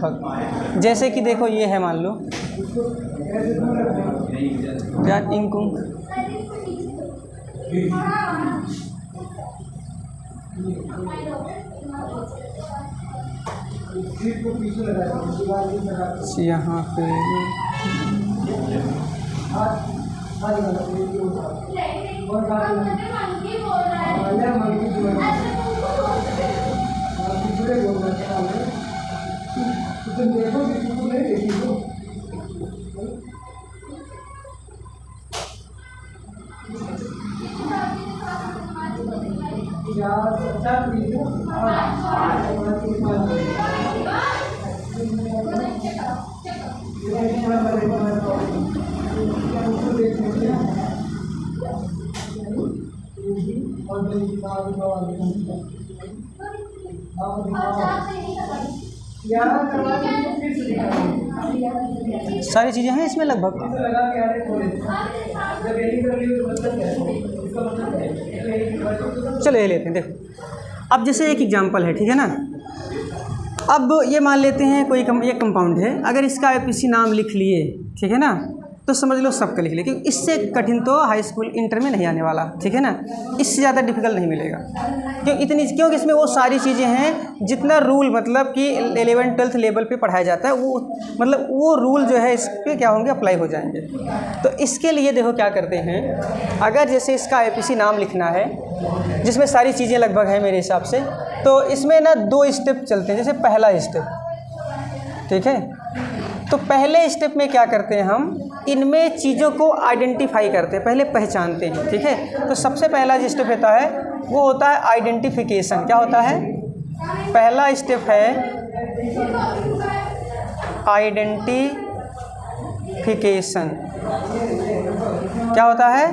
लगभग। जैसे कि देखो ये है, मान लो जाट इंकुंग, यहाँ पे सारी चीज़ें हैं इसमें लगभग। चलो ये लेते हैं, देखो अब जैसे एक एग्जांपल है, ठीक है ना। अब ये मान लेते हैं कोई ये कंपाउंड है, अगर इसका आईपीसी नाम लिख लिए, ठीक है ना, तो समझ लो सबका लिख लिए, क्योंकि इससे कठिन तो हाई स्कूल इंटर में नहीं आने वाला, ठीक है ना। इससे ज़्यादा डिफिकल्ट नहीं मिलेगा, क्योंकि इसमें वो सारी चीज़ें हैं जितना रूल मतलब कि 11th 12th लेवल पे पढ़ाया जाता है, वो मतलब वो रूल जो है इस पर क्या होंगे, अप्लाई हो जाएंगे। तो इसके लिए देखो क्या करते हैं, अगर जैसे इसका आईपीसी नाम लिखना है जिसमें सारी चीज़ें लगभग है मेरे हिसाब से, तो इसमें ना 2 स्टेप चलते हैं। जैसे पहला स्टेप, ठीक है, तो पहले स्टेप में क्या करते हैं, हम इनमें चीज़ों को आइडेंटिफाई करते हैं, पहले पहचानते हैं, ठीक है। तो सबसे पहला जो स्टेप होता है वो होता है आइडेंटिफिकेशन। क्या होता है, पहला स्टेप है आइडेंटिफिकेशन। क्या होता है,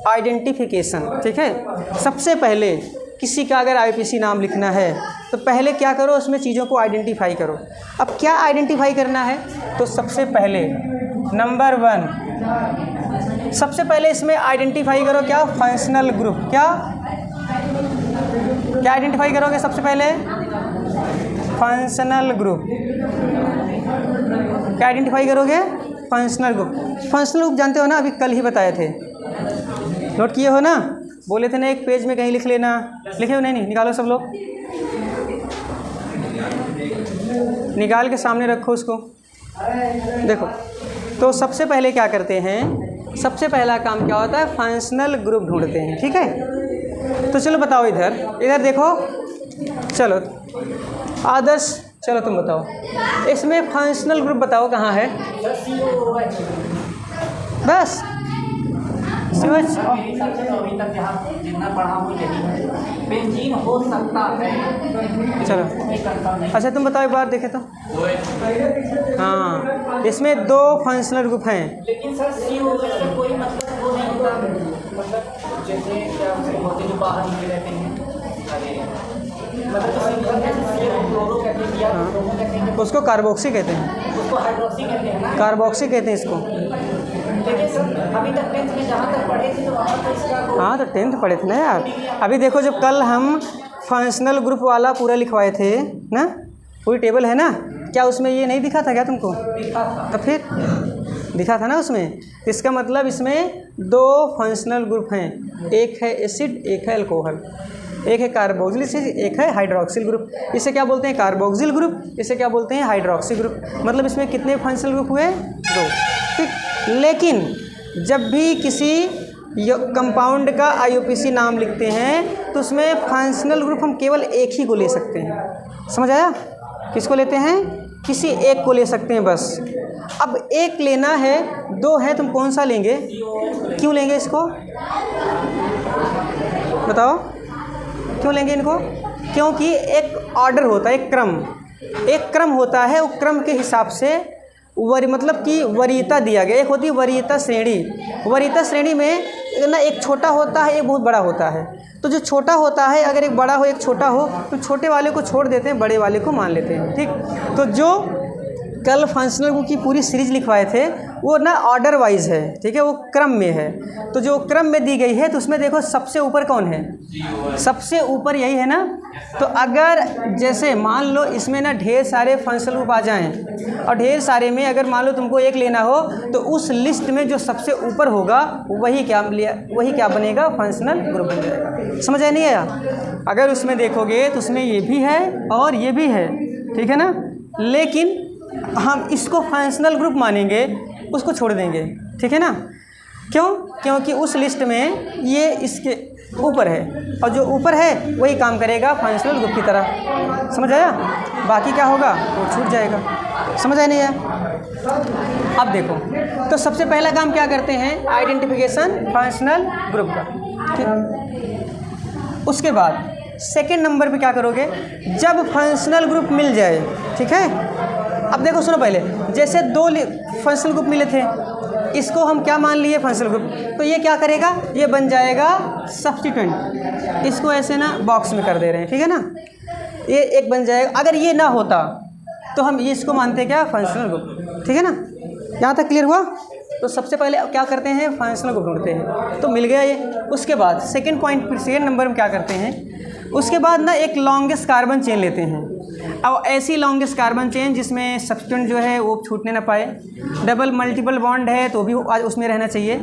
आइडेंटिफिकेशन, ठीक है। सबसे पहले किसी का अगर आईपीसी नाम लिखना है तो पहले क्या करो, उसमें चीज़ों को आइडेंटिफाई करो। अब क्या आइडेंटिफाई करना है, तो सबसे पहले नंबर 1 सबसे पहले इसमें आइडेंटिफाई करो क्या, फंक्शनल ग्रुप। क्या आइडेंटिफाई करोगे सबसे पहले, फंक्शनल ग्रुप। क्या आइडेंटिफाई करोगे, फंक्शनल ग्रुप। फंक्शनल ग्रुप जानते हो ना, अभी कल ही बताए थे, नोट किए हो ना, बोले थे ना एक पेज में कहीं लिख लेना, लिखे हो? नहीं, निकालो सब लोग, निकाल के सामने रखो उसको। देखो, तो सबसे पहले क्या करते हैं, सबसे पहला काम क्या होता है, फंक्शनल ग्रुप ढूंढते हैं, ठीक है। तो चलो बताओ, इधर देखो, चलो आदर्श, चलो तुम बताओ, इसमें फंक्शनल ग्रुप बताओ कहाँ है, बस समझ। चलो अच्छा तुम बताओ एक बार देखे तो। हाँ, इसमें 2 फंक्शनल ग्रुप हैं, लेकिन सर कोई मतलब वो नहीं होता, मतलब जैसे क्या होते जो बाहर निकले रहते हैं, उसको कार्बोक्सी कहते हैं, उसको हाइड्रोक्सी कहते हैं ना, कार्बोक्सी कहते हैं इसको। लेकिन सर अभी तक 10th में जहाँ तक पढ़े थे तो वहाँ तो इसका, हाँ तो 10th पढ़े थे ना यार। अभी देखो जब कल हम फंक्शनल ग्रुप वाला पूरा लिखवाए थे ना, पूरी टेबल है ना, क्या उसमें ये नहीं दिखा था क्या तुमको? तो फिर दिखा था ना उसमें। इसका मतलब इसमें 2 फंक्शनल ग्रुप हैं, एक है एसिड, एक है अल्कोहल, एक है कार्बोक्सिल एसिड, एक है हाइड्रोक्सिल ग्रुप। इसे क्या बोलते हैं, कार्बोक्सिल ग्रुप, इसे क्या बोलते हैं, हाइड्रोक्सिल ग्रुप। मतलब इसमें कितने फंक्शनल ग्रुप हुए, 2, ठीक। लेकिन जब भी किसी कंपाउंड का आईयूपीसी नाम लिखते हैं तो उसमें फंक्शनल ग्रुप हम केवल एक ही को ले सकते हैं, समझ आया? किसको लेते हैं, किसी एक को ले सकते हैं बस। अब एक लेना है, 2 है, तुम कौन सा लेंगे, क्यों लेंगे इसको बताओ, क्यों लेंगे इनको? क्योंकि एक ऑर्डर होता है, एक क्रम होता है, वो क्रम के हिसाब से मतलब कि वरीयता दिया गया। एक होती है वरीयता श्रेणी, वरीयता श्रेणी में ना एक छोटा होता है, एक बहुत बड़ा होता है। तो जो छोटा होता है, अगर एक बड़ा हो एक छोटा हो, तो छोटे वाले को छोड़ देते हैं, बड़े वाले को मान लेते हैं, ठीक। तो जो कल फंक्शनल ग्रुप की पूरी सीरीज लिखवाए थे वो ना ऑर्डर वाइज है, ठीक है, वो क्रम में है। तो जो क्रम में दी गई है तो उसमें देखो सबसे ऊपर कौन है, सबसे ऊपर यही है ना। तो अगर जैसे मान लो इसमें ना ढेर सारे फंक्शनल ग्रुप आ जाएं और ढेर सारे में अगर मान लो तुमको एक लेना हो तो उस लिस्ट में जो सबसे ऊपर होगा वही क्या बनेगा, फंक्शनल ग्रुप बन जाएगा। समझ आया नहीं आया? अगर उसमें देखोगे तो उसमें ये भी है और ये भी है, ठीक है ना, लेकिन हम इसको फंक्शनल ग्रुप मानेंगे, उसको छोड़ देंगे, ठीक है ना। क्यों? क्योंकि उस लिस्ट में ये इसके ऊपर है और जो ऊपर है वही काम करेगा फंक्शनल ग्रुप की तरह। समझ आया? बाकी क्या होगा वो छूट जाएगा। समझ आया नहीं आया? अब देखो, तो सबसे पहला काम क्या करते हैं, आइडेंटिफिकेशन फंक्शनल ग्रुप का, ठीक। उसके बाद सेकंड नंबर पे क्या करोगे, जब फंक्शनल ग्रुप मिल जाए, ठीक है। अब देखो सुनो, पहले जैसे दो फंक्शनल ग्रुप मिले थे, इसको हम क्या मान लिए, फंक्शनल ग्रुप, तो ये क्या करेगा, ये बन जाएगा सब्स्टिट्यूएंट। इसको ऐसे ना बॉक्स में कर दे रहे हैं, ठीक है ना, ये एक बन जाएगा। अगर ये ना होता तो हम ये इसको मानते हैं क्या, फंक्शनल ग्रुप, ठीक है ना। यहाँ तक क्लियर हुआ? तो सबसे पहले क्या करते हैं, फंक्शनल ग्रुप ढूंढते हैं, तो मिल गया ये। उसके बाद सेकंड नंबर में क्या करते हैं, उसके बाद ना एक लॉन्गेस्ट कार्बन चेन लेते हैं। अब ऐसी लॉन्गेस्ट कार्बन चेन जिसमें सब्स्टिट्यूएंट जो है वो छूटने ना पाए, डबल मल्टीपल बॉन्ड है तो भी उसमें रहना चाहिए।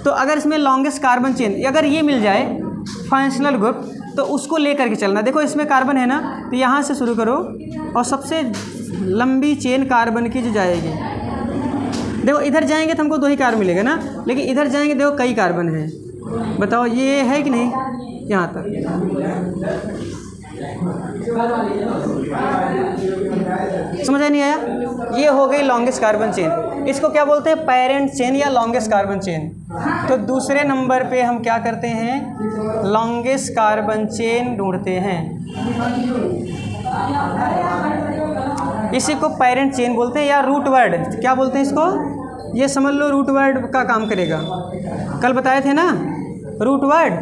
तो अगर इसमें लॉन्गेस्ट कार्बन चेन अगर ये मिल जाए फंक्शनल ग्रुप, तो उसको लेकर के चलना। देखो इसमें कार्बन है ना, तो यहाँ से शुरू करो और सबसे लंबी चेन कार्बन की जो जाएगी, देखो इधर जाएंगे तो हमको 2 ही कार्बन मिलेगा ना, लेकिन इधर जाएंगे देखो कई कार्बन है। बताओ ये है कि नहीं, यहाँ तक। समझ नहीं आया? ये हो गई लॉन्गेस्ट कार्बन चेन। इसको क्या बोलते हैं, पेरेंट चेन या लॉन्गेस्ट कार्बन चेन। तो दूसरे नंबर पे हम क्या करते हैं, लॉन्गेस्ट कार्बन चेन ढूंढते हैं। इसी को पेरेंट चेन बोलते हैं या रूट वर्ड क्या बोलते हैं इसको, ये समझ लो रूट वर्ड का काम करेगा। कल बताए थे ना, रूट वर्ड,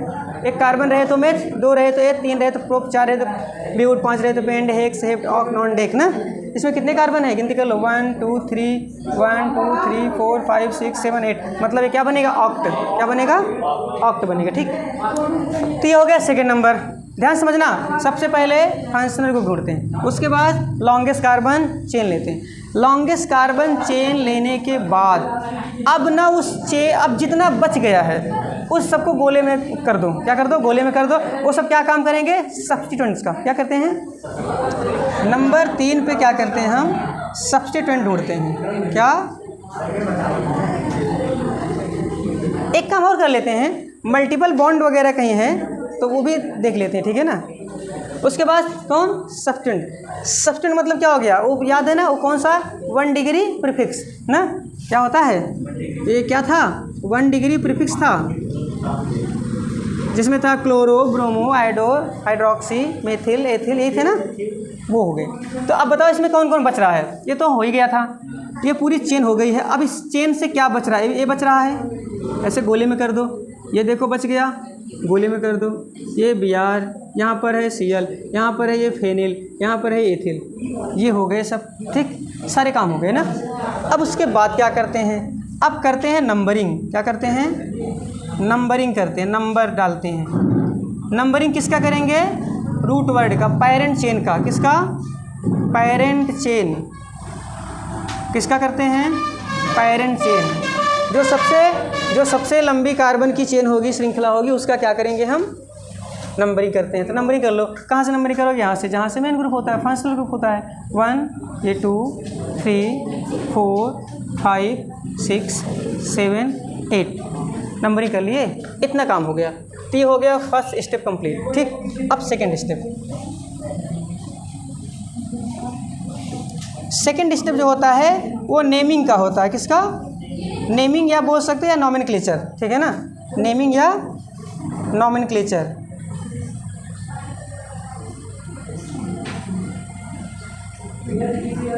एक कार्बन रहे तो मेथ, 2 रहे तो 3 रहे तो प्रोप, 4 रहे तो ब्यूट, 5 रहे तो पेंड, हेक्स, हेप्ट, ऑक, नॉन, डेक ना। इसमें कितने कार्बन है गिनती कर लो, 1 2 3 4 5 6 7 8, मतलब ये क्या बनेगा, ऑक्ट। क्या बनेगा, ऑक्ट बनेगा, ठीक। तो ये हो गया सेकेंड नंबर। ध्यान समझना, सबसे पहले फंक्शनल ग्रुप ढूंढते हैं, उसके बाद लॉन्गेस्ट कार्बन चेन लेते हैं। लॉन्गेस्ट कार्बन चेन लेने के बाद अब ना अब जितना बच गया है उस सबको गोले में कर दो। क्या कर दो, गोले में कर दो। वो सब क्या काम करेंगे, सब्स्टिट्यूएंट्स का। क्या करते हैं, नंबर 3 पे क्या करते हैं, हम सब्स्टिट्यूएंट ढूंढते हैं। क्या, एक काम और कर लेते हैं, मल्टीपल बॉन्ड वगैरह कहीं है तो वो भी देख लेते हैं, ठीक है ना। उसके बाद कौन, सब्स्टिट्यूएंट मतलब क्या हो गया, वो याद है ना, वो कौन सा, 1 डिग्री प्रीफिक्स ना। क्या होता है, ये क्या था, 1 डिग्री प्रीफिक्स था, जिसमें था chloro, bromo, iodo, hydroxy, methyl, ethyl, यही थे ना, वो हो गए। तो अब बताओ इसमें कौन कौन बच रहा है, ये तो हो ही गया था, ये पूरी चेन हो गई है। अब इस चेन से क्या बच रहा है, ये बच रहा है, ऐसे गोले में कर दो, ये देखो बच गया, गोले में कर दो, ये Br, यहाँ पर है Cl, यहाँ पर है ये फेनिल, यहाँ पर है एथिल, ये हो गए सब, ठीक, सारे काम हो गए ना। अब उसके बाद क्या करते हैं, अब करते हैं नंबरिंग। क्या करते हैं, नंबरिंग करते हैं, नंबर डालते हैं। नंबरिंग किसका करेंगे, रूट वर्ड का, पेरेंट चेन का। किसका, पेरेंट चेन। किसका करते हैं, पेरेंट चेन। जो सबसे लंबी कार्बन की चेन होगी, श्रृंखला होगी, उसका क्या करेंगे, हम नंबरिंग करते हैं। तो नंबरिंग कर लो, कहाँ से नंबरिंग करोगे, यहाँ से, जहाँ से मेन ग्रुप होता है, फंक्शनल ग्रुप होता है। 1, ये 2 3 4 5 6 7 8 नंबरिंग कर लिए, इतना काम हो गया। तो ये हो गया फर्स्ट स्टेप कंप्लीट, ठीक। अब सेकंड स्टेप जो होता है वो नेमिंग का होता है। किसका, नेमिंग या बोल सकते हैं या नॉमेनक्लेचर, ठीक है ना, नेमिंग या नॉमेनक्लेचर।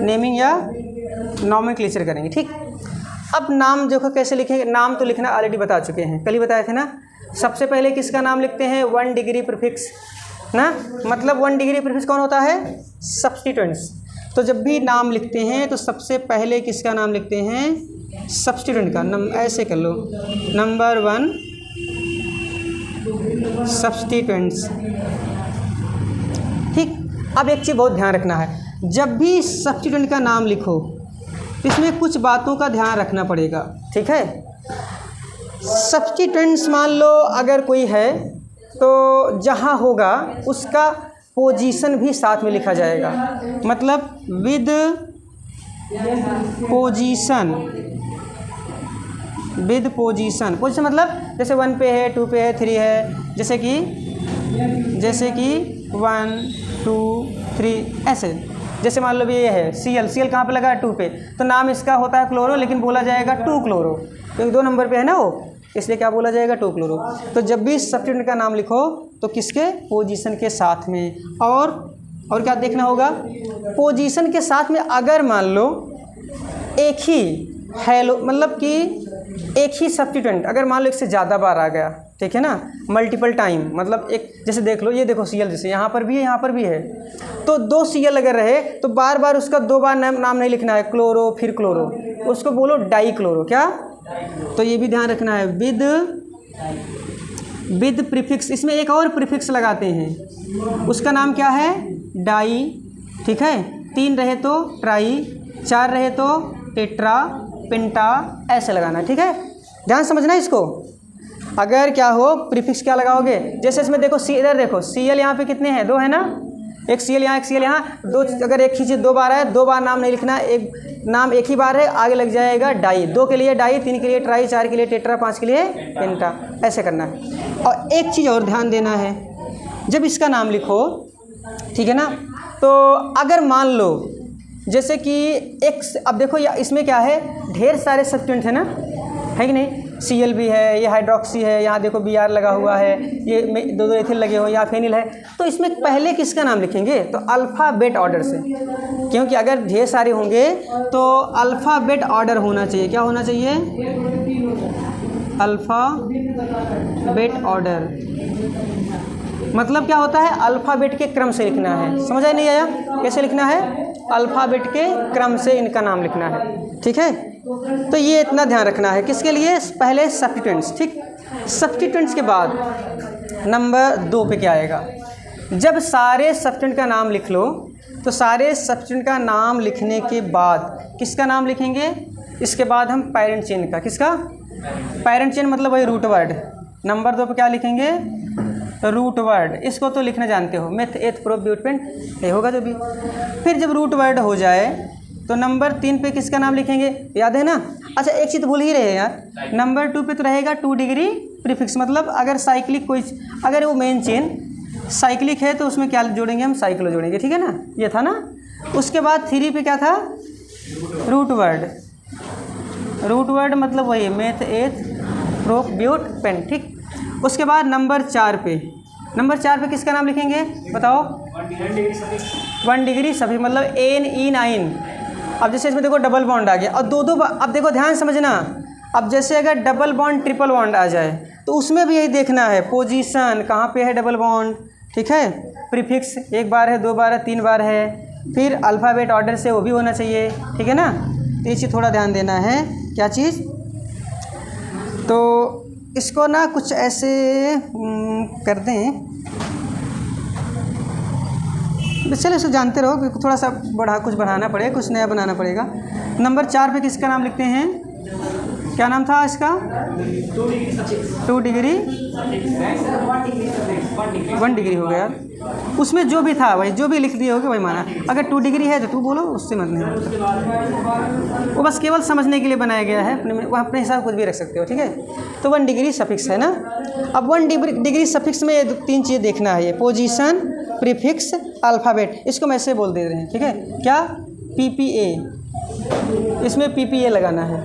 नेमिंग या नॉमेनक्लेचर करेंगे, ठीक। अब नाम देखो कैसे लिखेंगे, नाम तो लिखना ऑलरेडी बता चुके हैं, कल ही बताए थे ना। सबसे पहले किसका नाम लिखते हैं, 1 डिग्री प्रीफिक्स ना, मतलब 1 डिग्री प्रीफिक्स कौन होता है, सब्स्टिट्यूएंट्स। तो जब भी नाम लिखते हैं तो सबसे पहले किसका नाम लिखते हैं, सब्स्टिट्यूएंट का ऐसे कर लो, नंबर 1 सब्स्टिट्यूएंट्स। ठीक। अब एक चीज़ बहुत ध्यान रखना है, जब भी सब्स्टिट्यूएंट का नाम लिखो तो इसमें कुछ बातों का ध्यान रखना पड़ेगा। ठीक है। सब्स्टिट्यूएंट्स मान लो अगर कोई है तो जहाँ होगा उसका पोजीशन भी साथ में लिखा जाएगा, मतलब with position. With position, position मतलब जैसे 1 पे है, 2 पे है, 3 है, जैसे कि 1 2 3 ऐसे। जैसे मान लो भी ये है Cl कहाँ पे लगा है? 2 पे, तो नाम इसका होता है क्लोरो, लेकिन बोला जाएगा 2 क्लोरो, क्योंकि 2 नंबर पे है ना वो, इसलिए क्या बोला जाएगा? 2 क्लोरो। तो जब भी सब्स्टिट्यूएंट का नाम लिखो तो किसके? पोजीशन के साथ में। और क्या देखना होगा? पोजीशन के साथ में अगर मान लो एक ही हेलो, मतलब कि एक ही सब्स्टिट्यूएंट अगर मान लो एक से ज़्यादा बार आ गया, ठीक है ना, मल्टीपल टाइम, मतलब एक जैसे देख लो, ये देखो Cl, जैसे यहाँ पर भी है, यहाँ पर भी है, तो 2 Cl अगर रहे तो बार बार उसका 2 बार नाम नहीं लिखना है, क्लोरो फिर क्लोरो, उसको बोलो डाई क्लोरो। क्या? तो ये भी ध्यान रखना है, विद प्रीफिक्स। इसमें एक और प्रीफिक्स लगाते हैं, उसका नाम क्या है? डाई। ठीक है। 3 रहे तो ट्राई, 4 रहे तो टेट्रा, पेंटा, ऐसे लगाना। ठीक है, ध्यान समझना इसको। अगर क्या हो प्रीफिक्स क्या लगाओगे, जैसे इसमें देखो इधर देखो Cl यहाँ पे कितने हैं? 2 है ना, एक Cl यहाँ, एक Cl यहाँ, 2 अगर एक ही चीज़ 2 बार है, 2 बार नाम नहीं लिखना, एक नाम एक ही बार है, आगे लग जाएगा डाई। 2 के लिए डाई, 3 के लिए ट्राई, 4 के लिए टेट्रा, 5 के लिए पेंटा, ऐसे करना है। और एक चीज़ और ध्यान देना है, जब इसका नाम लिखो, ठीक है ना, तो अगर मान लो जैसे कि एक, अब देखो इसमें क्या है, ढेर सारे सब्स्टिट्यूएंट है ना, है कि नहीं? Cl भी है, ये हाइड्रोक्सी है, यहाँ देखो Br लगा हुआ है, ये 2 एथिल लगे हुए, यहाँ फेनिल है, तो इसमें पहले किसका नाम लिखेंगे? तो अल्फ़ाबेट ऑर्डर से, क्योंकि अगर ढेर सारे होंगे तो अल्फ़ाबेट ऑर्डर होना चाहिए। क्या होना चाहिए? Alphabet order. मतलब क्या होता है? अल्फ़ाबेट के क्रम से लिखना है। समझ आई नहीं आया? कैसे लिखना है? अल्फ़ाबेट के क्रम से इनका नाम लिखना है। ठीक है, तो ये इतना ध्यान रखना है। किसके लिए? पहले सब्स्टिट्यूएंट्स। ठीक, सब्स्टिट्यूएंट्स के बाद नंबर 2 पे क्या आएगा? जब सारे सब्स्टिट्यूएंट का नाम लिख लो तो सारे सब्स्टिट्यूएंट का नाम लिखने के बाद किसका नाम लिखेंगे? इसके बाद हम पेरेंट चेन का, किसका? पेरेंट चेन मतलब वही रूट वर्ड। नंबर 2 पे क्या लिखेंगे? Root word. इसको तो लिखना जानते हो, मेथ एथ प्रोप ब्यूटपेंट, ये होगा जो भी। फिर जब रूट वर्ड हो जाए तो नंबर 3 पे किसका नाम लिखेंगे? याद है ना? अच्छा, एक चीज़ भूल ही रहे यार, नंबर 2 पे तो रहेगा 2 डिग्री प्रीफिक्स। मतलब अगर साइक्लिक कोई, अगर वो मेन चेन साइक्लिक है तो उसमें क्या जोड़ेंगे? हम साइक्लो जोड़ेंगे। ठीक है ना, ये था ना। उसके बाद 3 पे क्या था? Root word. रूट वर्ड मतलब वही मेथ एथ प्रोप ब्यूट पेन। ठीक, उसके बाद नंबर 4 पे, नंबर 4 पे किसका नाम लिखेंगे? बताओ। 1 डिग्री सभी, मतलब एन ई 9। अब जैसे इसमें देखो डबल बॉन्ड आ गया और 2 अब देखो ध्यान समझना, अब जैसे अगर डबल बॉन्ड ट्रिपल बॉन्ड आ जाए तो उसमें भी यही देखना है, पोजीशन कहाँ पे है डबल बॉन्ड। ठीक है, प्रीफिक्स 1 बार है, 2 बार है, 3 बार है, फिर अल्फ़ाबेट ऑर्डर से वो भी होना चाहिए। ठीक है ना, तो ये चीज़ थोड़ा ध्यान देना है। क्या चीज़? तो इसको ना कुछ ऐसे कर दें, चलो इसको जानते रहो, थोड़ा सा कुछ बढ़ाना पड़ेगा, कुछ नया बनाना पड़ेगा। नंबर 4 पे किसका नाम लिखते हैं? क्या नाम था इसका? 2 डिग्री 1 डिग्री हो गया। उसमें जो भी था वही, जो भी लिख दिए होगे वही माना। अगर 2 डिग्री है तो 2 बोलो, उससे मत नहीं, वो बस केवल समझने के लिए बनाया गया है। वो अपने हिसाब कुछ भी रख सकते हो। ठीक है, तो 1 डिग्री सफिक्स है ना। अब 1 डिग्री सफिक्स में 3 चीज़ें देखना है, ये पोजीशन, प्रीफिक्स, अल्फ़ाबेट। इसको मैं ऐसे बोल दे रहे हैं। ठीक है, क्या? PPA, इसमें PPA लगाना है।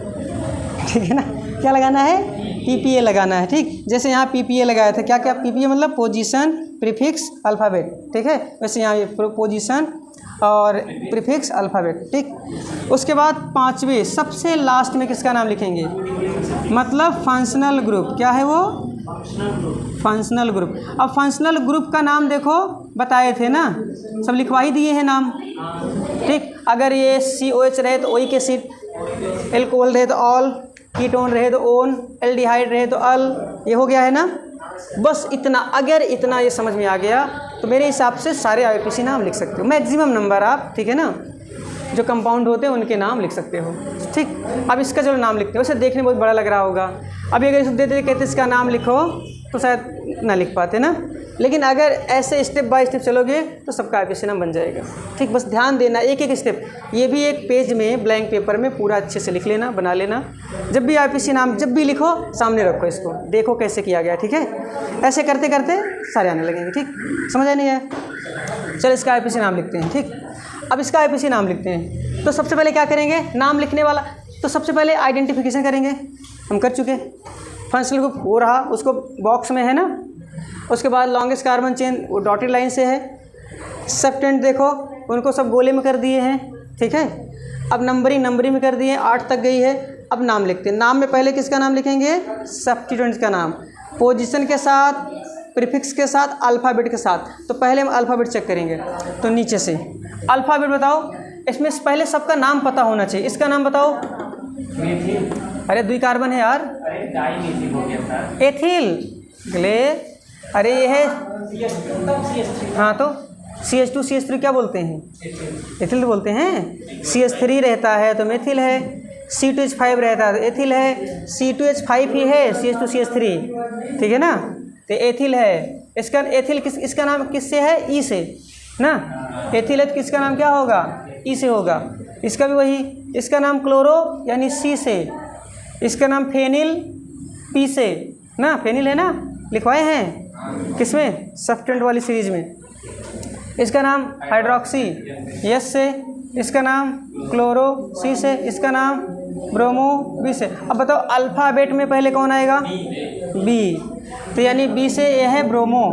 ठीक है ना, क्या लगाना है? PPA लगाना है। ठीक, जैसे यहाँ PPA लगाया था, क्या क्या PPA मतलब पोजीशन, प्रीफिक्स, अल्फ़ाबेट। ठीक है, वैसे यहाँ ये पोजीशन और प्रीफिक्स, अल्फ़ाबेट। ठीक, उसके बाद 5वें सबसे लास्ट में किसका नाम लिखेंगे? मतलब फंक्शनल ग्रुप। क्या है वो? Functional group. अब फंक्शनल ग्रुप का नाम देखो बताए थे ना, सब लिखवा ही दिए हैं नाम। ठीक, अगर ये COH रहे तो ओइक एसिड, एल्कोहल रहे तो ऑल, कीटोन रहे तो ओन, एल्डिहाइड रहे तो अल। ये हो गया है ना। बस इतना, अगर इतना ये समझ में आ गया तो मेरे हिसाब से सारे IUPAC नाम लिख सकते हो। मैक्सिमम नंबर आप, ठीक है ना, जो कंपाउंड होते हैं उनके नाम लिख सकते हो। ठीक, अब इसका चलो नाम लिखते हो। वैसे देखने में बहुत बड़ा लग रहा होगा। अभी अगर इसको देते कहते इसका नाम लिखो तो शायद ना लिख पाते ना, लेकिन अगर ऐसे स्टेप बाय स्टेप चलोगे तो सबका IUPAC नाम बन जाएगा। ठीक, बस ध्यान देना एक एक स्टेप। ये भी एक पेज में ब्लैंक पेपर में पूरा अच्छे से लिख लेना, बना लेना। जब भी IUPAC नाम जब भी लिखो सामने रखो, इसको देखो कैसे किया गया। ठीक है, ऐसे करते करते सारे आने लगेंगे। ठीक, समझ आया नहीं है? चलो इसका IUPAC नाम लिखते हैं। ठीक, अब इसका IUPAC नाम लिखते हैं तो सबसे पहले क्या करेंगे, नाम लिखने वाला तो सबसे पहले आइडेंटिफिकेशन करेंगे, हम कर चुके। फंक्शनल ग्रुप हो रहा, उसको बॉक्स में है ना। उसके बाद लॉन्गेस्ट कार्बन चेन वो डॉटेड लाइन से है। सब्स्टेंट देखो उनको सब गोले में कर दिए हैं। ठीक है, अब नंबरिंग में कर दिए, 8 तक गई है। अब नाम लिखते हैं। नाम में पहले किसका नाम लिखेंगे, सब्स्टिट्यूएंट्स का नाम, पोजीशन के साथ, प्रीफिक्स के साथ, अल्फ़ाबेट के साथ। तो पहले हम अल्फ़ाबेट चेक करेंगे। तो नीचे से अल्फ़ाबेट बताओ, इसमें पहले सबका नाम पता होना चाहिए। इसका नाम बताओ। अरे 2 कार्बन है यार। अरे डाइमिथिल हो गया था। एथिल ग्ले, अरे ये है। हाँ तो CH2 CH3 क्या बोलते हैं, एथिल तो बोलते हैं। CH3 रहता है तो मेथिल है। C2H5 रहता है तो एथिल है। C2H5 ही है, CH2 CH3, ठीक है ना, तो एथिल है। इसका एथिल इसका नाम किससे है, ई से ना। एथिल है तो किसका नाम क्या होगा, ई से होगा। इसका भी वही, इसका नाम क्लोरो यानी C से, इसका नाम फेनिल P से ना, फेनिल है ना, लिखवाए हैं किसमें, सब्स्टेंट वाली सीरीज में। इसका नाम हाइड्रोक्सी S से, इसका नाम क्लोरो C से, इसका नाम ब्रोमो B से। अब बताओ अल्फ़ाबेट में पहले कौन आएगा, B, तो यानी B से ये है ब्रोमो।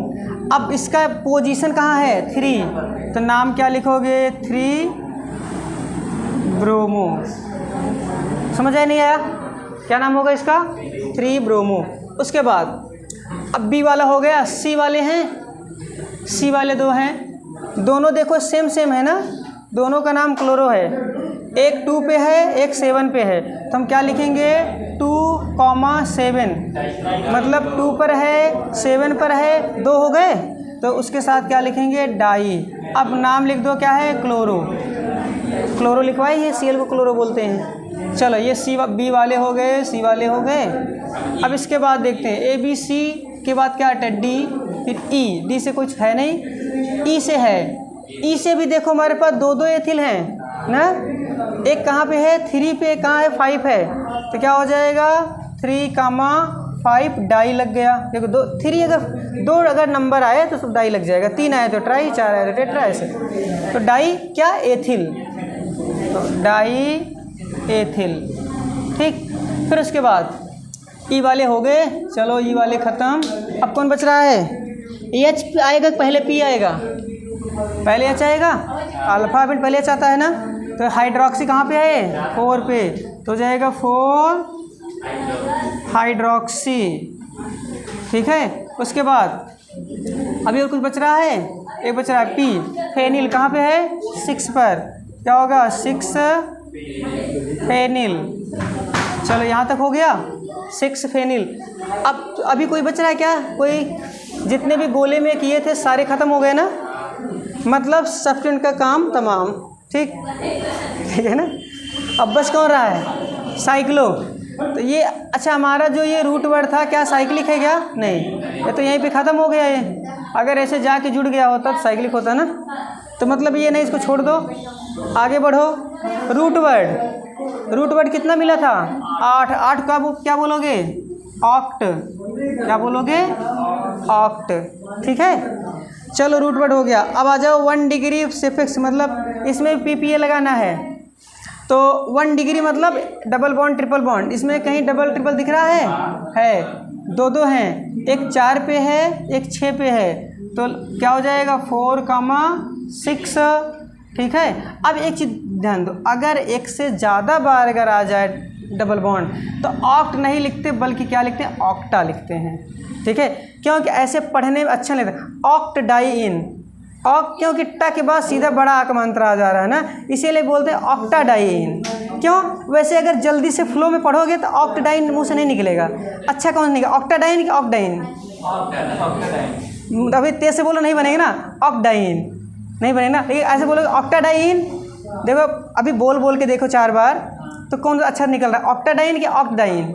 अब इसका पोजीशन कहाँ है, 3, तो नाम क्या लिखोगे, 3 ब्रोमो। समझ आया नहीं आया, क्या नाम होगा इसका, 3 ब्रोमो। उसके बाद अब B वाला हो गया। C वाले हैं, C वाले 2 हैं, दोनों देखो सेम है ना, दोनों का नाम क्लोरो है। एक 2 पे है, एक 7 पे है, तो हम क्या लिखेंगे, 2,7, मतलब 2 पर है 7 पर है, 2 हो गए, तो उसके साथ क्या लिखेंगे, डाई। अब नाम लिख दो, क्या है, क्लोरो। क्लोरो लिखवाई है, Cl को क्लोरो बोलते हैं। चलो ये B वाले हो गए, C वाले हो गए। अब इसके बाद देखते हैं ABC के बाद क्या है, D, फिर E, D से कुछ है नहीं, E से है। E से भी देखो हमारे पास 2 एथिल हैं ना, एक कहाँ पे है, 3 पे, कहाँ है, 5 है, तो क्या हो जाएगा, 3,5 डाई लग गया। देखो 3 अगर 2 अगर नंबर आए तो सब डाई लग जाएगा, 3 आए तो ट्राई, 4 आए तो टेट्रा, ऐसे। तो डाई क्या, एथिल, तो डाई एथिल। ठीक, फिर उसके बाद ई वाले हो गए। चलो ई वाले ख़त्म। अब कौन बच रहा है, H आएगा पहले, P आएगा पहले, H आएगा, अल्फ़ाबेट पहले H आता है ना। तो हाइड्रोक्सी कहाँ पे है, 4 पे, तो जाएगा 4 हाइड्रोक्सी। ठीक है, उसके बाद अभी और कुछ बच रहा है, एक बच रहा है P, फेनिल कहाँ पे है, 6 पर, क्या होगा, 6 फेनिल। चलो यहाँ तक हो गया, 6 फेनिल। अब अभी कोई बच रहा है क्या, कोई, जितने भी गोले में किए थे सारे ख़त्म हो गए ना, मतलब सब्स्टेंट का काम तमाम। ठीक है ना। अब बच कौन रहा है, साइक्लो। तो ये अच्छा, हमारा जो ये रूट वर्ड था क्या साइक्लिक है क्या, नहीं, ये तो यहीं पे ख़त्म हो गया। ये अगर ऐसे जाके जुड़ गया होता तो साइक्लिक होता ना, तो मतलब ये नहीं, इसको छोड़ दो, आगे बढ़ो। रूट वर्ड कितना मिला था, 8 का क्या बोलोगे, ऑक्ट, क्या बोलोगे, ऑक्ट। ठीक है, चलो रूट वर्ड हो गया। अब आ जाओ 1 डिग्री सफिक्स, मतलब इसमें PPA लगाना है। तो 1 डिग्री मतलब डबल बॉन्ड ट्रिपल बॉन्ड, इसमें कहीं डबल ट्रिपल दिख रहा है 2 हैं, एक 4 पे है, एक 6 पे है, तो क्या हो जाएगा, 4,6। ठीक है, अब एक चीज़ ध्यान दो, अगर एक से ज़्यादा बार अगर आ जाए डबल बॉन्ड तो ऑक्ट नहीं लिखते, बल्कि क्या लिखते हैं, ऑक्टा लिखते हैं। ठीक है, क्योंकि ऐसे पढ़ने में अच्छा लगता है। ऑक्ट डाई इन, ऑक, क्योंकि ट के बाद सीधा बड़ा आ का मंत्र आ जा रहा है ना, इसीलिए बोलते हैं ऑक्टाडाइन। क्यों? वैसे अगर जल्दी से फ्लो में पढ़ोगे तो ऑक्टाडाइन मुंह से नहीं निकलेगा। अच्छा कौन निकलेगा, ऑक्टाडाइन कि ऑक्डाइन? अभी तेज से बोलो नहीं बनेगा ना, ऑक्डाइन नहीं बनेगा ना, लेकिन ऐसे बोलोगे ऑक्टाडाइन। देखो अभी बोल बोल के देखो 4 बार तो कौन अच्छा निकल रहा है, ऑक्टाडाइन कि ऑक्डाइन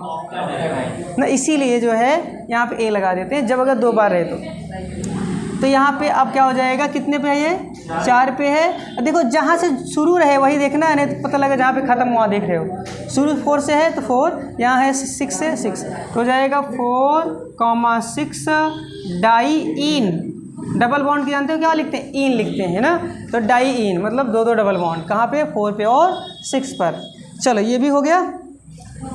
ना। इसीलिए जो है यहाँ पे ए लगा देते हैं जब अगर 2 बार रहे तो यहाँ पे अब क्या हो जाएगा, कितने पे है ये, 4 पे है। देखो जहाँ से शुरू रहे वही देखना है, नहीं तो पता लगा जहाँ पे ख़त्म हुआ देख रहे हो। शुरू 4 से है तो 4, यहाँ है 6 से 6 तो हो जाएगा 4,6 डाईइन। डबल बॉन्ड की जानते हो क्या लिखते हैं, इन लिखते हैं ना, तो डाईइन मतलब 2 डबल बॉन्ड कहाँ पे, 4 पे और 6 पर। चलो ये भी हो गया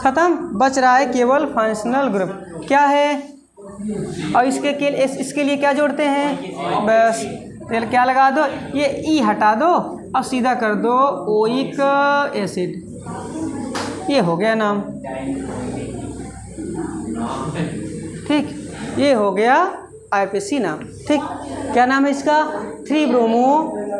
ख़त्म, बच रहा है केवल फंक्शनल ग्रुप। क्या है, और इसके लिए क्या जोड़ते हैं, बस तेल क्या लगा दो, ये ई हटा दो और सीधा कर दो ओइक एसिड, ये हो गया नाम। ठीक, ये हो गया IPC नाम। ठीक, क्या नाम है इसका, 3 bromo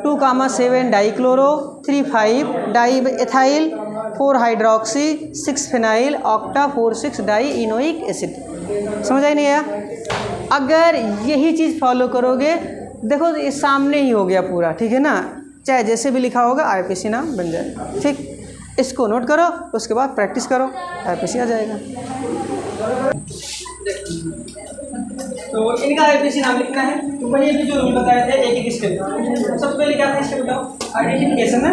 2,7 dichloro 3,5 di ethyl 4 hydroxy 6 phenyl octa 4,6 di enoic acid. समझ आई नहीं आया? अगर यही चीज़ फॉलो करोगे, देखो ये सामने ही हो गया पूरा, ठीक है ना, चाहे जैसे भी लिखा होगा IPC नाम बन जाए। ठीक, इसको नोट करो, उसके बाद प्रैक्टिस करो, IPC आ जाएगा। तो इनका IPC नाम लिखना है, तो वही अभी जो रूल बताए थे एक स्टेप। सबसे पहले क्या था इसका बताओ, आइडेंटिफिकेशन ना।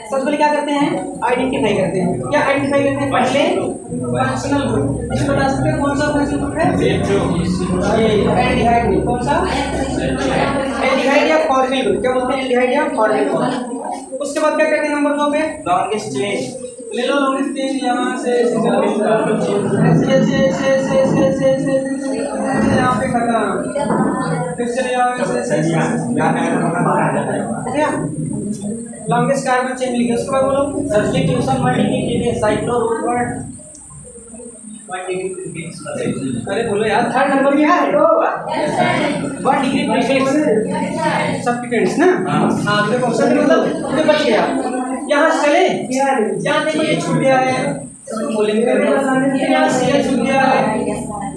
सबसे पहले क्या करते हैं, आइडेंटिफाई करते हैं। क्या आइडेंटिफाई करते हैं, पहले फंक्शनल ग्रुप। इसको बता सकते हैं कौन सा फंक्शनल ग्रुप है, एल्डिहाइड। कौन सा, एल्डिहाइड या फॉर्मिल ग्रुप, क्या बोलते हैं, एल्डिहाइड या फॉर्मिल ग्रुप। उसके बाद क्या करते हैं, नंबर 2 पे लॉन्गेस्ट चेन ले लो, लॉन्गेस्ट चेन यहाँ से यहाँ पे खत्म, फिर चले जाओ लॉन्गेस्ट कार्बन चेन लिखे। उसके बाद बोलो substitution 1 degree cyclo root word 1 degree. अरे बोलो यार, 3rd नंबर क्या है, 1 डिग्री प्रीफिक्स सब्स्टिट्यूएंट्स ना। हाँ देखो सब मतलब ये बच गया, यहाँ से चले, यहाँ देखो ये छूट गया है, यहाँ से छूट गया है,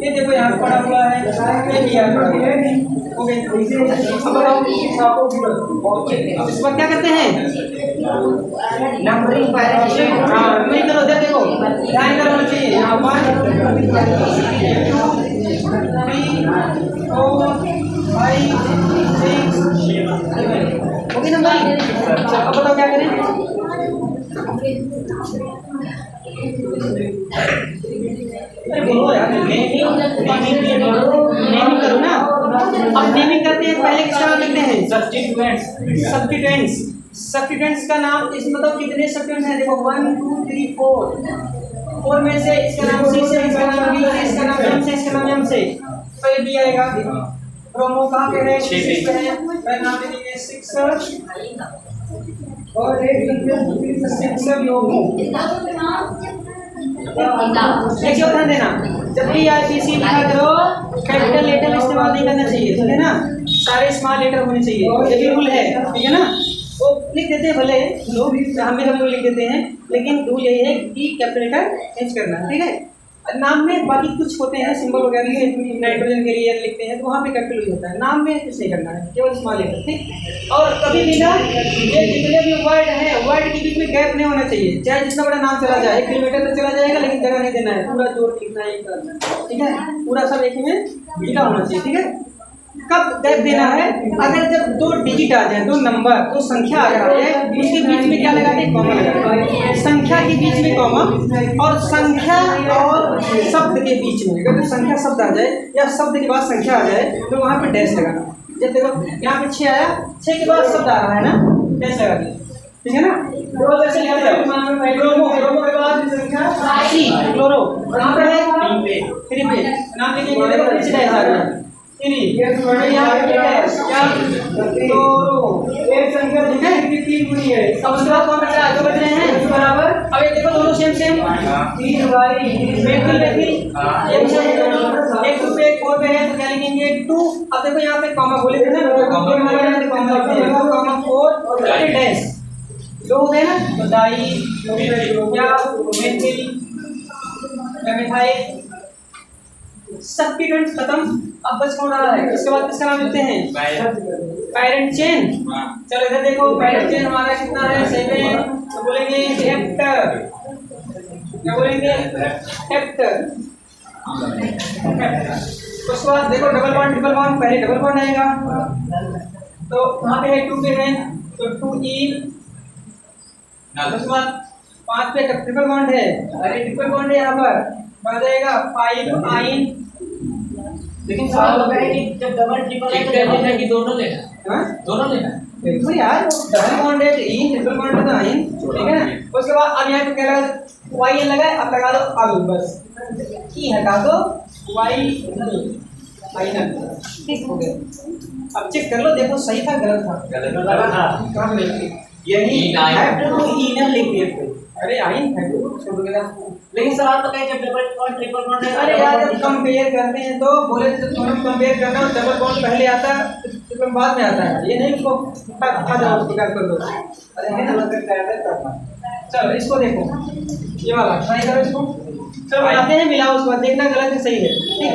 ये देखो यहाँ पड़ा हुआ है, ये भी यहाँ पड़ा हुआ है। ओके, अब बताओ इस पर क्या करते हैं, नंबरिंग पैरेंट। हाँ नहीं करो, देखो ध्यान करना चाहिए, यहाँ 1 2 3 4 5 6 ओके नंबर। अब बताओ क्या करें, बोलो यार, नेमिंग करो ना। अब नेमिंग करते हैं, पहले किसका नाम लिखते हैं, सब्स्टिट्यूएंट्स। सब्स्टिट्यूएंट्स का नाम, इस मतलब कितने सब्स्टिट्यूएंट्स हैं, देखो 1 2 3 4 में से इसका नाम C से, इसका नाम B से, इसका नाम M से, इसका नाम M से, तो ये भी आएगा। ब्रोमो कहाँ पे है, 6 पे है, मैं नाम लिखेंगे 6 और 6 ब्रोमो। एक ध्यान देना, जब भी IPC लिखा करो कैपिटल लेटर इस्तेमाल नहीं करना चाहिए, ठीक है ना, सारे स्मॉल लेटर होने चाहिए, ये भी रूल है, ठीक है ना। वो लिख देते हैं भले लोग, हम लोग लिख देते हैं, लेकिन रूल यही है कि कैपिटल लेटर चेंज करना, ठीक है। नाम में बाकी कुछ होते हैं सिंबल वगैरह, नाइट्रोजन के लिए लिखते हैं तो वहाँ पे कैपिटल यूज होता है, नाम में कुछ नहीं करना है, केवल स्मॉल लेटर, ठीक। और कभी भी ना ये जितने भी वर्ड हैं, वर्ड के बीच में गैप नहीं होना चाहिए, चाहे जितना बड़ा नाम चला जाए, 1 किलोमीटर तक चला जाएगा, लेकिन जगह नहीं देना है, पूरा जोड़ लिखना है, ठीक है, पूरा सब एक में लिखा होना चाहिए, ठीक है। कब गैप देना है, अगर जब 2 डिजिट आ जाए, 2 नंबर, 2 संख्या आ जाए, उसके बीच में क्या लगाते हैं, कॉमा लगाते हैं। संख्या के बीच में कॉमा, और संख्या और शब्द के बीच में, अगर संख्या शब्द आ जाए या शब्द के बाद संख्या आ जाए तो वहाँ पे डैश लगाना। जब देखो यहाँ पे 6 आया, 6 के बाद शब्द आ रहा है ना, डैश लगा दिया, ठीक है ना। क्लोरो जैसे लिखा जाए, क्लोरो के बाद संख्या C, क्लोरो, यहाँ पे है 3 पे नाम लिखेंगे, देखो पीछे डैश आ रहा है, एक संख्या है, 3 गुनी है। अब उसके बाद कौन बच रहा है, 2 बच रहे हैं बराबर। अब ये देखो दोनों सेम 3 हमारी मेथिल एक 2 पे एक 4 पे है तो क्या लिखेंगे 2। अब देखो यहाँ पे कॉमा बोले थे ना, हमारे यहाँ पे कॉमा लिखते हैं, कॉमा 4 और डैश 2 हो गए ना, तो डाई क्या मेथिल मिथाइल सब्स्टिट्यूएंट्स खत्म। अब बस कौन रहा है, इसके बाद किसका नाम लिखते हैं पैरेंट चेन। चलो इधर देखो पैरेंट चेन हमारा कितना है 7, तो बोलेंगे हेप्टर, क्या बोलेंगे हेप्टर। उसके बाद देखो डबल बॉन्ड पहले डबल बॉन्ड आएगा, तो वहाँ पे है 2 पे है तो 2 उसके बाद 5 पे ट्रिपल बॉन्ड है, अरे ट्रिपल बॉन्ड है यहाँ पर बन जाएगा 5 आइन। लेकिन सवाल होता है कि जब डबल ट्रिपल है कि दोनों लेना, हाँ दोनों लेना बिल्कुल यार, डबल बॉन्ड है इन, ट्रिपल बॉन्ड है तो आइन, ठीक है ना। उसके बाद अब यहाँ पे क्या लगा वाई एन लगा, अब लगा दो अब बस ई हटा दो वाई आइन, ठीक हो गया। अब चेक कर लो, देखो सही था गलत था, कहाँ पे यही इनर लिख दिए थे, अरे आइन है छोड़ गया। लेकिन सर आप तो कहे जब डबल बॉन्ड ट्रिपल बॉन्ड है, अरे यार जब कंपेयर करते हैं तो बोले तो तुम कंपेयर करना हो, डबल बॉन्ड पहले आता है ट्रिपल बाद में आता है, ये नहीं उसको खा जाओ उसको क्या कर दो, अरे है ना। चलो इसको देखो, ये वाला ट्राई करो इसको, चलो बनाते हैं, मिलाओ उसके बाद देखना गलत है सही है, ठीक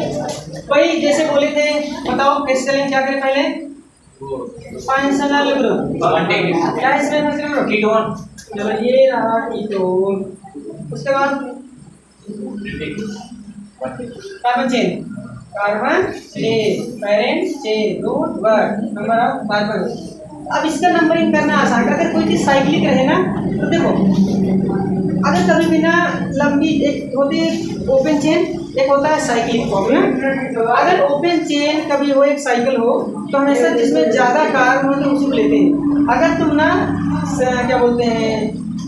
भाई। जैसे बोले थे बताओ कैसे चलेंगे, क्या करें पहले फंक्शनल ग्रुप, क्या इसमें फंक्शनल ग्रुप कीटोन, चलो ये रहा कीटोन। उसके बाद carbon chain parent chain root word number of carbon. अब इसका नंबरिंग करना आसान है, अगर कोई चीज साइक्लिक रहे ना तो देखो, अगर कभी भी ना लंबी एक होती है ओपन चेन, एक होता है साइक्लिक प्रॉब्लम। अगर ओपन चेन कभी हो एक साइकिल हो तो हमेशा जिसमें ज़्यादा कार्बन होते हैं उसी को लेते हैं। अगर तुम ना क्या बोलते हैं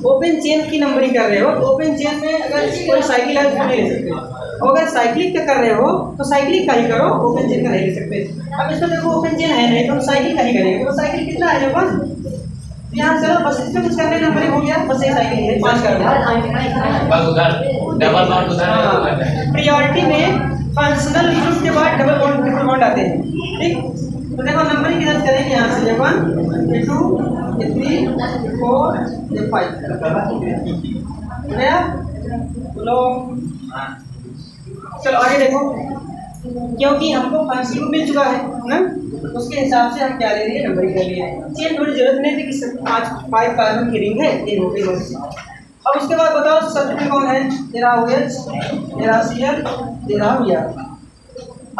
ओपन चेन की नंबरिंग कर रहे हो, ओपन चेन में अगर कोई साइकिल है तो नहीं ले सकते, और अगर साइक्लिक का कर रहे हो तो साइक्लिक का ही करो, ओपन चेन का नहीं ले सकते। अब इसमें देखो ओपन चेन है नहीं तो हम साइकिल का ही करेंगे, तो साइकिल कितना है जब यहाँ चलो बस इसमें कुछ करने नंबरिंग हो गया, बस ये साइकिल है 5 कर डबल बॉन्ड उधर प्रियोरिटी में फंक्शनल ग्रुप के बाद डबल बॉन्ड ट्रिपल बॉन्ड आते हैं, ठीक। तो देखो नंबरिंग किधर करेंगे, यहाँ से 1 ये 2 ये 3 ये 4 ये 5 गया लो। चलो आगे देखो, क्योंकि हमको फंक्शनल ग्रुप मिल चुका है ना, उसके हिसाब से हम क्या ले रहे हैं नंबरिंग कर लिए। चेन थोड़ी जरूरत नहीं थी कि 5 कार्बन की रिंग है, ये हो गई बस। अब उसके बाद बताओ सब्स्टिट्यूएंट कौन है, तेरा OH तेरा Cl तेरा Br।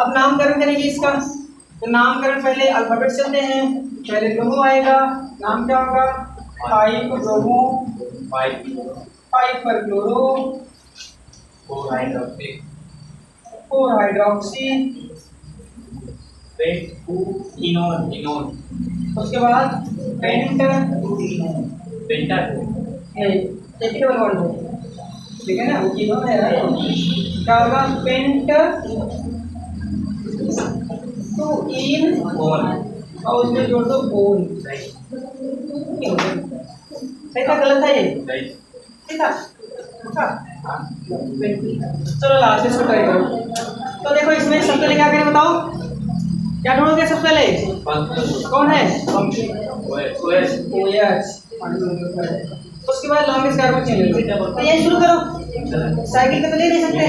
अब नामकरण करेंगे इसका, तो नामकरण पहले अल्फाबेट चलते हैं, पहले ब्रोमो आएगा, नाम क्या होगा 5 ब्रोमो 5 पर क्लोरो 4 हाइड्रोक्सी इनोन। उसके बाद पेंट पेंटा डबल बॉन्ड है, ठीक है ना, वो इनोन है क्या होगा पेंट 2 इन और उसमें जोड़ दो ओन। सही था गलत था ये, ठीक था। चलो लास्ट इसको ट्राई करो। तो देखो इसमें सबसे पहले क्या करें बताओ, क्या ढूंढोगे सबसे पहले कौन है OH। उसके बाद लॉन्गेस्ट कार्बन चेन, तो यही शुरू करो, साइकिल का तो ले नहीं सकते,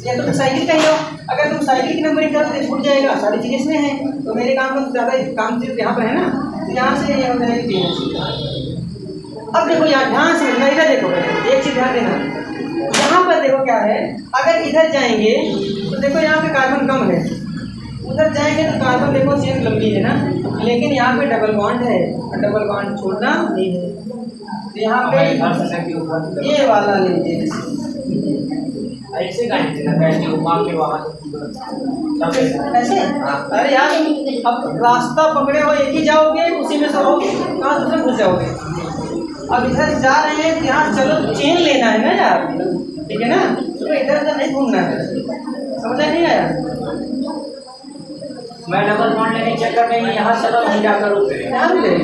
या तो साइकिल का ही लो। अगर तुम साइकिल की नंबरिंग करो तो छूट जाएगा, सारी चीज़ें इसमें हैं, तो मेरे काम का ज़्यादा काम सिर्फ यहाँ पर है ना, तो यहाँ से ये हो जाएगी 3। अब देखो यहाँ ध्यान से समझना, इधर देखो एक चीज़ ध्यान देना, यहाँ पर देखो क्या है, अगर इधर जाएंगे तो देखो यहाँ पे कार्बन कम है, उधर जाएंगे तो कार्बन देखो चेन लंबी है ना, लेकिन यहाँ पे डबल बॉन्ड है, डबल बॉन्ड छोड़ना नहीं है, तो यहाँ पे ये वाला लीजिए ऐसे कैसे घुमा के वहाँ ऐसे। अरे यार अब रास्ता पकड़े हो एक ही जाओगे, उसी में से हो कहाँ दूसरे घुस जाओगे। अब इधर जा रहे हैं, यहाँ चलो चेन लेना है ना यार, ठीक है ना, तो इधर उधर नहीं घूमना है, समझ नहीं आया। मैं डबल बॉन्ड लेने चक्कर में यहाँ चलो हम क्या करूँ,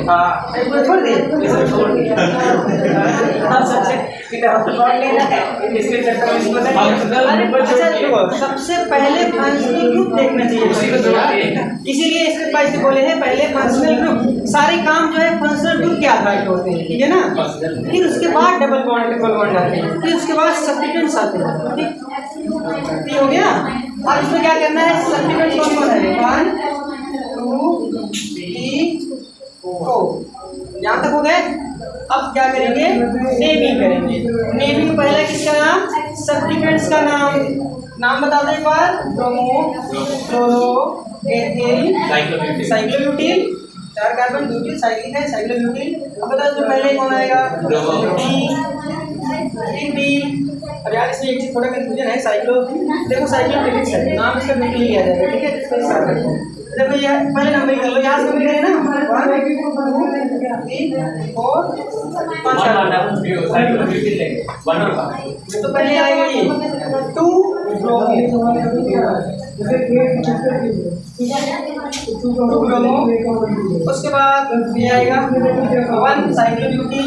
हाँ छोड़ दे इसके चक्कर में इसको अच्छा, देखो, सबसे पहले फंक्शनल ग्रुप देखना चाहिए, इसीलिए इसके पास बोले हैं पहले फंक्शनल ग्रुप। सारे काम जो है फंक्शनल ग्रुप के आधार पर होते हैं, ठीक है ना। फिर उसके बाद डबल बॉन्ड आते हैं, फिर उसके बाद सब्स्टिट्यूएंट्स आते हैं, ठीक हो गया। अब इसमें क्या करना है, सब्स्टिट्यूएंट्स कौन कौन है, 1 2 3 4, यहाँ तक हो गए। अब क्या करेंगे, नेमिंग करेंगे। नेमिंग में पहला किसका नाम, सब्स्टिट्यूएंट्स का नाम बता दो एक बार। Bromo, chloro, ethyl, cyclobutyl, 4 carbon, butyl, cyclic है, साइक्लोब्यूटिल। अब बताओ जो पहले कौन आएगा, डी। अब यार इसमें एक चीज थोड़ा कंफ्यूजन है, देखो साइक्लोब्यूटिल है, नाम इसका ब्यूटिल लिया जाएगा, ठीक है। देखो ये पहले नंबर कर लो, यहाँ से नंबर है ना, 1 2 3 4 5। तो पहले आएगा ये 2 ब्रोमो, उसके बाद ये आएगा 1 साइक्लोब्यूटिल,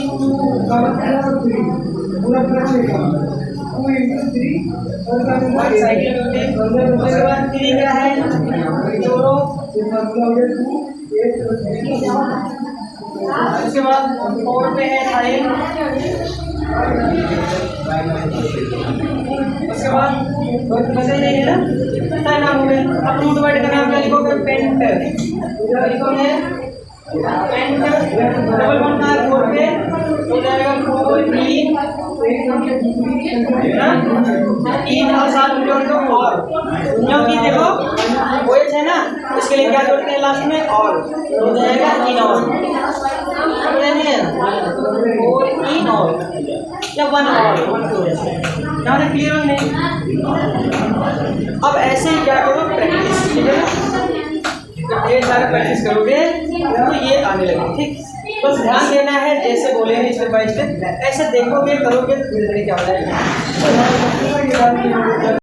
उसके बाद 3 क्या है, क्लोरो, उसके बाद 4 पे है थाइल, उसके बाद बचे नहीं है ना, क्या नाम हो गए। अब रूट वर्ड का नाम क्या लिखोगे, पेंट लिखोगे, पेंट डबल बॉन्ड का 4 पे हो जाएगा 4 इन और साथ में जोड़ दो और, क्योंकि देखो वो है ना, इसके लिए क्या जोड़ते हैं लास्ट में, और हो जाएगा इन और, और इन और या 1 और, यहाँ से क्लियर हो नहीं। अब ऐसे ही क्या करो, प्रैक्टिस, ठीक है ना। जब ढेर सारा प्रैक्टिस करोगे तो ये आने लगे, ठीक। बस ध्यान देना है, जैसे बोलेंगे स्टेप बाय स्टेप ऐसे देखोगे करोगे, धीरे धीरे क्या हो जाएगा।